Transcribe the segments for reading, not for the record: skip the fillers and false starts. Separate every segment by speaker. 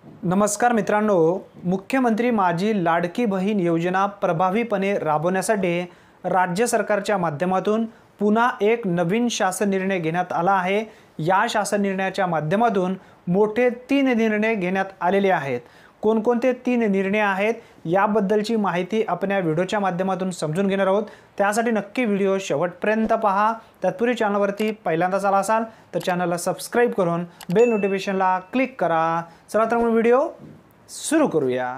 Speaker 1: नमस्कार मित्रांनो, मुख्यमंत्री माझी लाडकी बहीण योजना प्रभावीपणे राबवण्यासाठी राज्य सरकारच्या माध्यमातून पुन्हा एक नवीन शासन निर्णय घेण्यात आला आहे। या शासन निर्णयाच्या माध्यमातून मोठे 3 निर्णय घेण्यात आलेले आहेत। कोणकोणते 3 निर्णय आहेत याबद्दलची माहिती आपण या व्हिडिओच्या माध्यमातून समजून घेणार आहोत। त्यासाठी नक्की व्हिडिओ शेवटपर्यंत पहा। तत्पूर्वी चॅनलवरती पहिल्यांदाच आला असाल तर चॅनलला सबस्क्राइब करून बेल नोटिफिकेशनला क्लिक करा। चला तर मग व्हिडिओ सुरू करूया।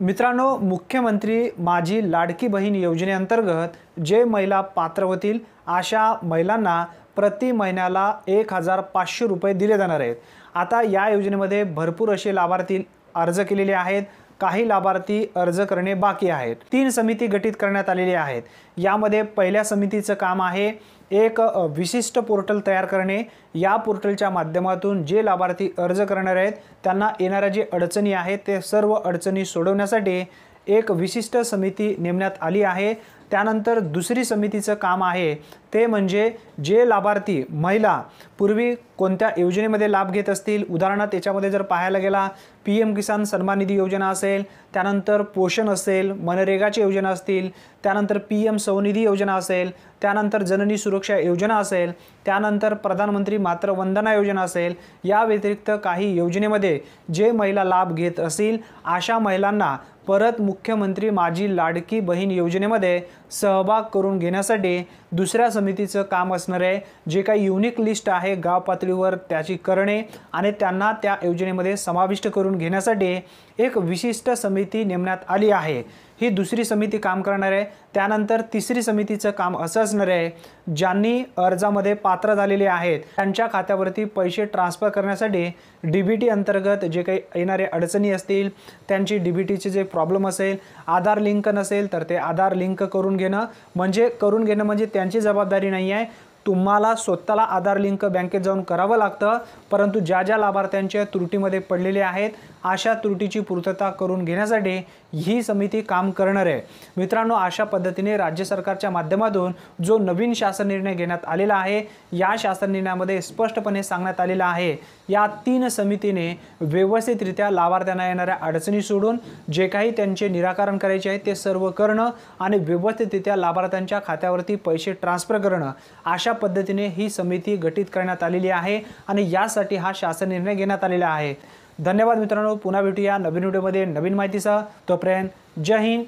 Speaker 1: मित्रांनो, मुख्यमंत्री माझी लाडकी बहीण योजनेअंतर्गत जे महिला पात्र होतील अशा महिलांना प्रति महिन्याला 1500 रुपये दिले जाणार आहेत। आता या योजनेमध्ये भरपूर असे लाभार्थी अर्ज केलेले आहेत। काही लाभार्थी अर्ज करणे बाकी आहेत। 3 समिती गठीत करण्यात आलेली आहेत। यामध्ये पहिल्या समितीचं काम आहे एक विशिष्ट पोर्टल तयार करणे। या पोर्टलच्या माध्यमातून जे लाभार्थी अर्ज करणार आहेत त्यांना येणाऱ्या जे अडचणी आहेत ते सर्व अडचणी सोडवण्यासाठी एक विशिष्ट समिती नेमण्यात आली आहे। त्यानंतर दुसरी समितीचं काम आहे ते म्हणजे जे लाभार्थी महिला पूर्वी कोणत्या योजनेमध्ये लाभ घेत असतील, उदाहरणार्थ याच्यामध्ये जर पाहायला गेला PM किसान सन्मान निधी योजना असेल, त्यानंतर पोषण असेल, मनरेगाची योजना असतील, त्यानंतर PM स्वनिधी योजना असेल, त्यानंतर जननी सुरक्षा योजना असेल, त्यानंतर प्रधानमंत्री मातृ वंदना योजना असेल, या व्यतिरिक्त काही योजनेमध्ये जे महिला लाभ घेत असतील अशा महिलांना परत मुख्यमंत्री माझी लाडकी बहीण योजनेमध्ये सहभाग करून घेण्यासाठी दुसऱ्या समितीचं काम असणार आहे। जे काही युनिक लिस्ट आहे गाव पातळीवर त्याची करणे आणि त्यांना त्या योजनेमध्ये समाविष्ट करून घेण्यासाठी एक विशिष्ट समिती नेमण्यात आली आहे। ही दुसरी समिती काम करणार आहे। त्यानंतर तिसरी समितीचं काम असं असणार आहे ज्यांनी अर्जामध्ये पात्र झालेले आहेत त्यांच्या खात्यावरती पैसे ट्रान्सफर करण्यासाठी DBT अंतर्गत जे काही येणारे अडचणी असतील, त्यांची DBTचे जे प्रॉब्लेम असेल, आधार लिंक नसेल तर ते आधार लिंक करून घेणं म्हणजे त्यांची जबाबदारी नाही आहे। तुम्हाला स्वतःला आधार लिंक बँकेत जाऊन करावं लागतं, परंतु ज्या लाभार्थ्यांच्या त्रुटीमध्ये पडलेले आहेत अशा त्रुटीची पूर्तता करून घेण्यासाठी ही समिती काम करणार आहे। मित्रांनो, अशा पद्धतीने राज्य सरकारच्या माध्यमातून जो नवीन शासन निर्णय घेण्यात आलेला आहे या शासन निर्णयामध्ये स्पष्टपणे सांगण्यात आलेलं आहे या 3 समितीने व्यवस्थितरित्या लाभार्थ्यांना येणाऱ्या अडचणी सोडून जे काही त्यांचे निराकरण करायचे आहे ते सर्व करणं आणि व्यवस्थितरित्या लाभार्थ्यांच्या खात्यावरती पैसे ट्रान्सफर करणं, अशा पद्धतीने ही समिती गठीत करण्यात आलेली आहे आणि यासाठी हा शासन निर्णय घेण्यात आलेला आहे। धन्यवाद मित्रांनो, पुन्हा भेटूया नवीन व्हिडिओमध्ये नवीन माहितीसह। तोपर्यंत जय हिंद,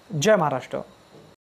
Speaker 1: जय महाराष्ट्र।